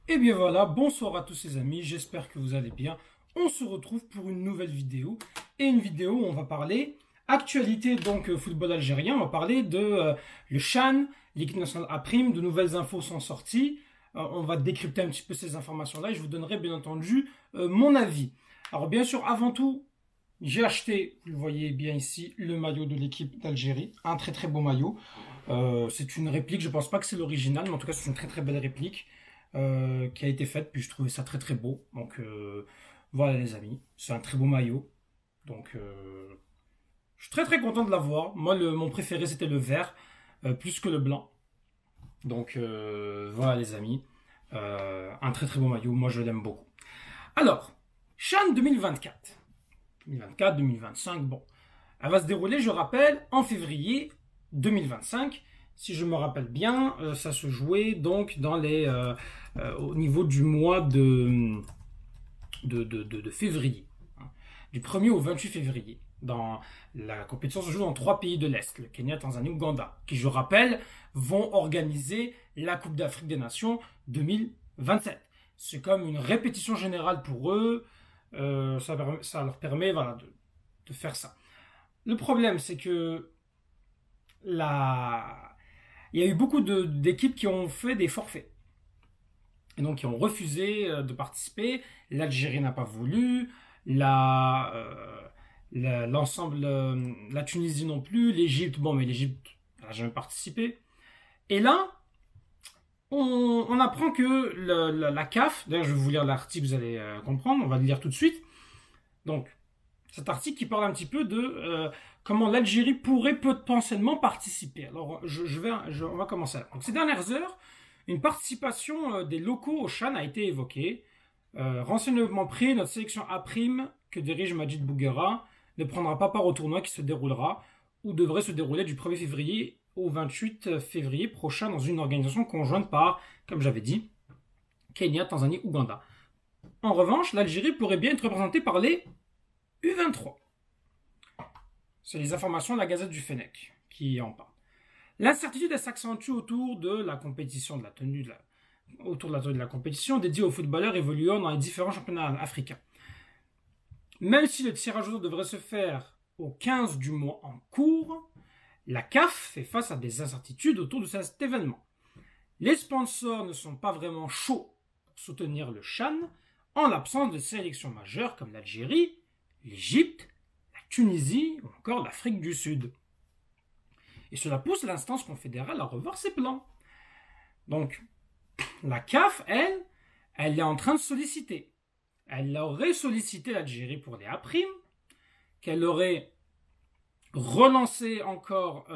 Et bien voilà, bonsoir à tous les amis, j'espère que vous allez bien. On se retrouve pour une nouvelle vidéo. Et une vidéo où on va parler actualité donc football algérien. On va parler de le CHAN, l'équipe nationale A', de nouvelles infos sont sorties. On va décrypter un petit peu ces informations-là et je vous donnerai bien entendu mon avis. Alors bien sûr, avant tout, j'ai acheté, vous le voyez bien ici, le maillot de l'équipe d'Algérie. Un très très beau maillot. C'est une réplique, je pense pas que c'est l'original, mais en tout cas c'est une très très belle réplique qui a été faite, puis je trouvais ça très très beau. Donc voilà les amis, c'est un très beau maillot. Donc je suis très très content de l'avoir. Moi mon préféré c'était le vert, plus que le blanc. Donc voilà les amis, un très très beau maillot, moi je l'aime beaucoup. Alors, CHAN 2024. 2024-2025, bon. Elle va se dérouler, je rappelle, en février 2025. Si je me rappelle bien, ça se jouait donc au niveau du mois de février. Hein. Du 1er au 28 février. La compétition se joue dans 3 pays de l'Est, le Kenya, Tanzanie, Ouganda, qui, je rappelle, vont organiser la Coupe d'Afrique des Nations 2027. C'est comme une répétition générale pour eux. Ça leur permet voilà, de faire ça. Le problème, c'est que il y a eu beaucoup d'équipes qui ont fait des forfaits. Et donc, qui ont refusé de participer. L'Algérie n'a pas voulu. L'ensemble, la Tunisie non plus. L'Égypte, bon, mais l'Égypte n'a jamais participé. Et là, on apprend que la CAF, d'ailleurs, je vais vous lire l'article, vous allez comprendre, on va le lire tout de suite. Donc, cet article qui parle un petit peu de comment l'Algérie pourrait potentiellement participer. Alors, on va commencer là. Donc, ces dernières heures, une participation des locaux au CHAN a été évoquée. Renseignement pris, notre sélection A', que dirige Majid Bouguera, ne prendra pas part au tournoi qui se déroulera ou devrait se dérouler du 1er février au 28 février prochain dans une organisation conjointe par, comme j'avais dit, Kenya, Tanzanie, Ouganda. En revanche, l'Algérie pourrait bien être représentée par les U23. C'est les informations de la Gazette du Fennec qui en parle. L'incertitude s'accentue autour de la compétition, autour de la compétition dédiée aux footballeurs évoluant dans les différents championnats africains. Même si le tirage au sort devrait se faire au 15 du mois en cours, la CAF fait face à des incertitudes autour de cet événement. Les sponsors ne sont pas vraiment chauds pour soutenir le CHAN en l'absence de sélections majeures comme l'Algérie, l'Égypte, la Tunisie ou encore l'Afrique du Sud. Et cela pousse l'instance confédérale à revoir ses plans. Donc, la CAF, elle est en train de solliciter. Elle aurait sollicité l'Algérie pour les A', qu'elle aurait relancé encore,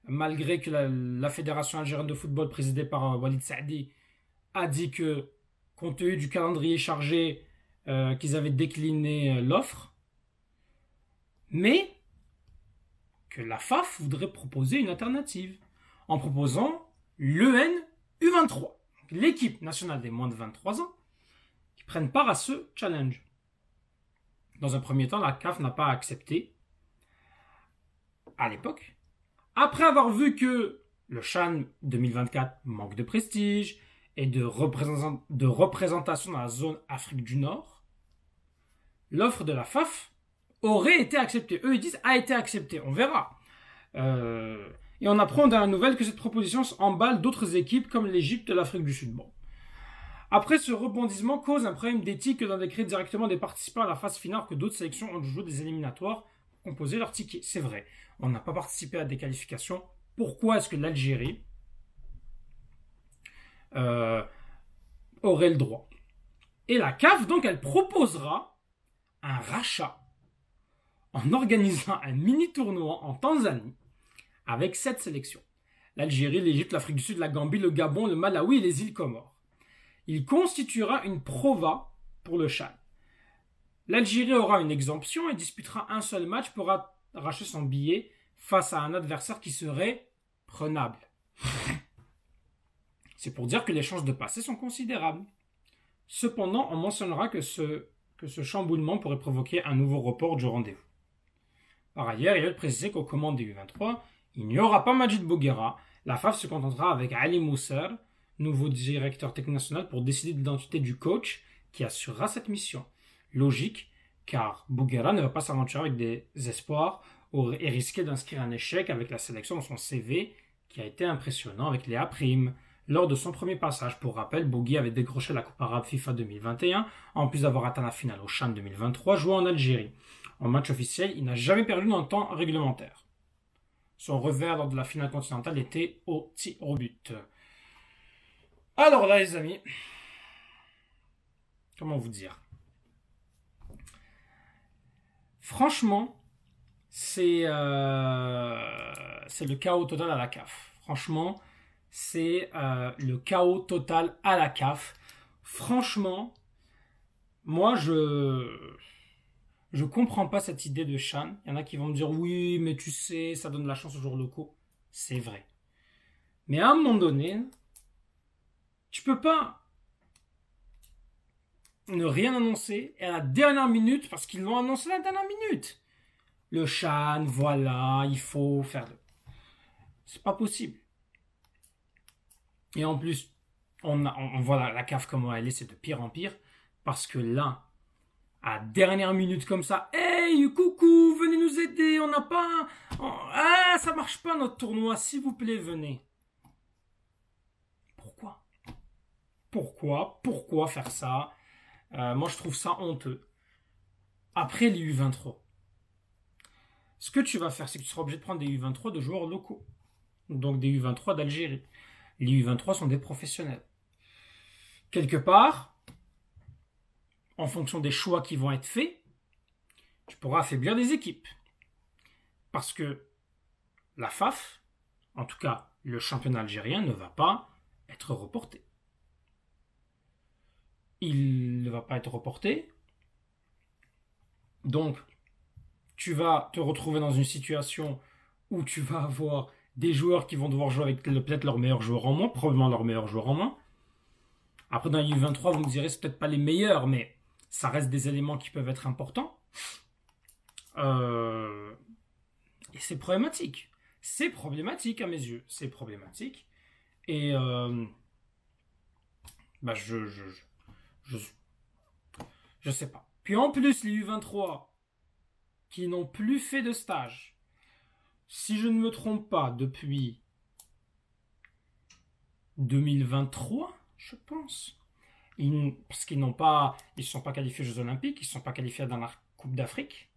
malgré que la Fédération algérienne de football présidée par Walid Saadi a dit que, compte tenu du calendrier chargé, qu'ils avaient décliné l'offre, mais que la FAF voudrait proposer une alternative en proposant l'EN U23, l'équipe nationale des moins de 23 ans, qui prennent part à ce challenge. Dans un premier temps, la CAF n'a pas accepté à l'époque. Après avoir vu que le CHAN 2024 manque de prestige et de représentation dans la zone Afrique du Nord, l'offre de la FAF aurait été acceptée. Eux, ils disent a été acceptée. On verra. Et on apprend dans la nouvelle que cette proposition emballe d'autres équipes comme l'Égypte et l'Afrique du Sud. Bon. Après, ce rebondissement cause un problème d'éthique dans décret directement des participants à la phase finale que d'autres sélections ont joué des éliminatoires pour composer leur ticket. C'est vrai. On n'a pas participé à des qualifications. Pourquoi est-ce que l'Algérie aurait le droit? Et la CAF, donc, elle proposera un rachat en organisant un mini-tournoi en Tanzanie avec 7 sélections. L'Algérie, l'Égypte, l'Afrique du Sud, la Gambie, le Gabon, le Malawi et les îles Comores. Il constituera une prova pour le CHAN. L'Algérie aura une exemption et disputera un seul match pour arracher son billet face à un adversaire qui serait prenable. C'est pour dire que les chances de passer sont considérables. Cependant, on mentionnera que ce chamboulement pourrait provoquer un nouveau report du rendez-vous. Par ailleurs, il est précisé qu'aux commandes des U23, il n'y aura pas Majid Bouguera. La FAF se contentera avec Ali Mousser, nouveau directeur technique national pour décider de l'identité du coach qui assurera cette mission. Logique, car Bouguera ne va pas s'aventurer avec des espoirs et risquer d'inscrire un échec avec la sélection dans son CV qui a été impressionnant avec Léa Prime. Lors de son premier passage, pour rappel, Bougui avait décroché la Coupe arabe FIFA 2021, en plus d'avoir atteint la finale au CHAN 2023, jouant en Algérie. En match officiel, il n'a jamais perdu dans le temps réglementaire. Son revers lors de la finale continentale était au tir au but. Alors là, les amis, comment vous dire? Franchement, c'est le chaos total à la CAF. Franchement, c'est le chaos total à la CAF. Franchement, moi, je comprends pas cette idée de CHAN. Il y en a qui vont me dire, oui, mais tu sais, ça donne la chance aux joueurs locaux. C'est vrai. Mais à un moment donné, tu peux pas ne rien annoncer et à la dernière minute, parce qu'ils l'ont annoncé à la dernière minute. Le CHAN, voilà, il faut faire le... C'est pas possible. Et en plus, on voit la CAF comment elle est, c'est de pire en pire. Parce que là, à dernière minute comme ça, hey, coucou, venez nous aider, on n'a pas... Ah, ça marche pas notre tournoi, s'il vous plaît, venez. Pourquoi faire ça? Moi, je trouve ça honteux. Après les U23, ce que tu vas faire, c'est que tu seras obligé de prendre des U23 de joueurs locaux. Donc des U23 d'Algérie. Les U23 sont des professionnels. Quelque part, en fonction des choix qui vont être faits, tu pourras affaiblir des équipes. Parce que la FAF, en tout cas le championnat algérien, ne va pas être reporté. Il ne va pas être reporté. Donc, tu vas te retrouver dans une situation où tu vas avoir des joueurs qui vont devoir jouer avec peut-être leur meilleur joueur en moins, probablement leur meilleur joueur en moins. Après, dans les U23, vous me direz, c'est peut-être pas les meilleurs, mais ça reste des éléments qui peuvent être importants. Et c'est problématique. C'est problématique à mes yeux. C'est problématique. Et bah je sais pas. Puis en plus, les U23 qui n'ont plus fait de stage, si je ne me trompe pas, depuis 2023, je pense. Parce qu'ils ne sont pas qualifiés aux Jeux Olympiques, ils ne sont pas qualifiés dans la Coupe d'Afrique.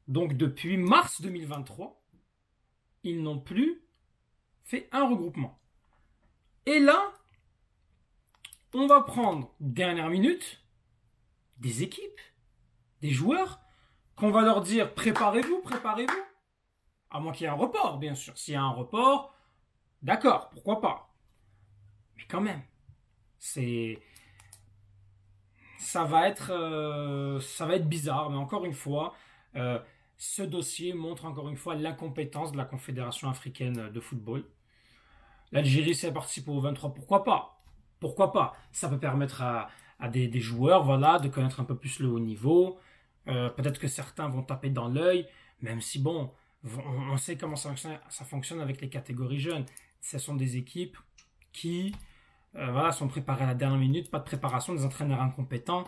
Donc depuis mars 2023, ils n'ont plus fait un regroupement. Et là, on va prendre, dernière minute, des équipes, des joueurs, qu'on va leur dire préparez-vous. À moins qu'il y ait un report, bien sûr. S'il y a un report, d'accord, pourquoi pas. Mais quand même, ça va être bizarre. Mais encore une fois, ce dossier montre encore une fois l'incompétence de la Confédération africaine de football. L'Algérie s'est participée au 23, pourquoi pas? Pourquoi pas? Ça peut permettre à des joueurs, voilà, de connaître un peu plus le haut niveau. Peut-être que certains vont taper dans l'œil, même si bon, on sait comment ça fonctionne avec les catégories jeunes. Ce sont des équipes qui voilà, sont préparées à la dernière minute, pas de préparation, des entraîneurs incompétents.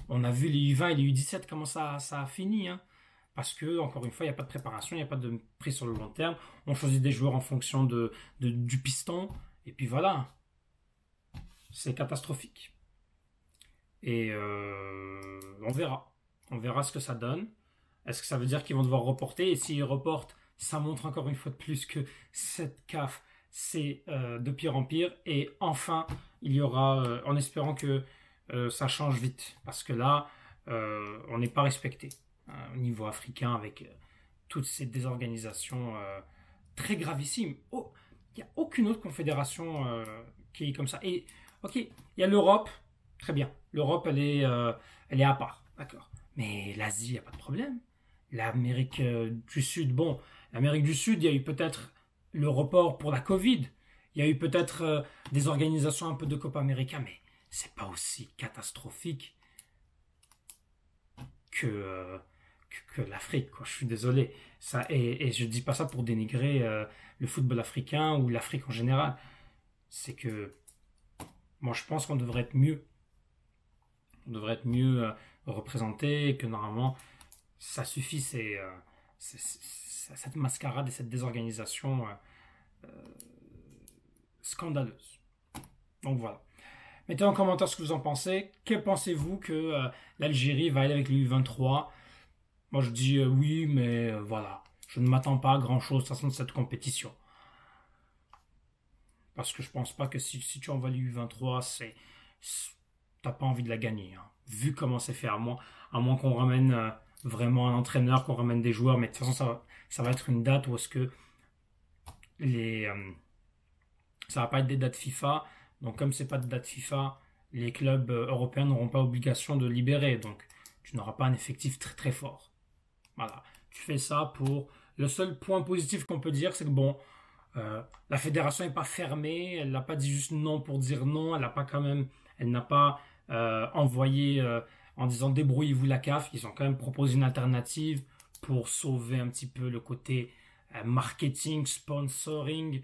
On a vu les U20 et les U17 comment ça a fini, hein. Parce que, encore une fois, il n'y a pas de préparation, il n'y a pas de prise sur le long terme. On choisit des joueurs en fonction du piston. Et puis voilà. C'est catastrophique. Et on verra. On verra ce que ça donne. Est-ce que ça veut dire qu'ils vont devoir reporter? Et s'ils reportent, ça montre encore une fois de plus que cette CAF, c'est de pire en pire. Et enfin, il y aura, en espérant que ça change vite. Parce que là, on n'est pas respecté au niveau africain avec toutes ces désorganisations très gravissimes. Oh, il n'y a aucune autre confédération qui est comme ça. Et ok, il y a l'Europe, très bien. L'Europe, elle est à part, d'accord. Mais l'Asie, il n'y a pas de problème. L'Amérique du Sud, bon, l'Amérique du Sud, il y a eu peut-être le report pour la Covid. Il y a eu peut-être des organisations un peu de Copa América, mais c'est pas aussi catastrophique que l'Afrique, quoi. Je suis désolé. Ça, et je dis pas ça pour dénigrer le football africain ou l'Afrique en général. C'est que Moi, je pense qu'on devrait être mieux. On devrait être mieux représenté et que normalement, ça suffit, cette mascarade et cette désorganisation scandaleuse. Donc voilà. Mettez en commentaire ce que vous en pensez. Que pensez-vous que l'Algérie va aller avec les U23? Moi, je dis oui, mais voilà. Je ne m'attends pas à grand-chose de toute façon de cette compétition. Parce que je pense pas que si tu envoies les U23, t'as pas envie de la gagner, hein. Vu comment c'est fait, à moins qu'on ramène vraiment un entraîneur, qu'on ramène des joueurs, mais de toute façon, ça va être une date où est-ce que les, ça va pas être des dates FIFA. Donc, comme c'est pas de date FIFA, les clubs européens n'auront pas obligation de libérer. Donc, tu n'auras pas un effectif très très fort. Voilà. Tu fais ça pour. Le seul point positif qu'on peut dire, c'est que bon, la fédération n'est pas fermée. Elle n'a pas dit juste non pour dire non. Elle n'a pas envoyé en disant débrouillez-vous la CAF. Ils ont quand même proposé une alternative pour sauver un petit peu le côté marketing, sponsoring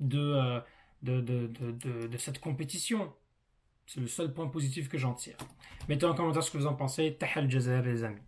de, euh, de cette compétition. C'est le seul point positif que j'en tire. Mettez en commentaire ce que vous en pensez. Tahal Jazair, les amis.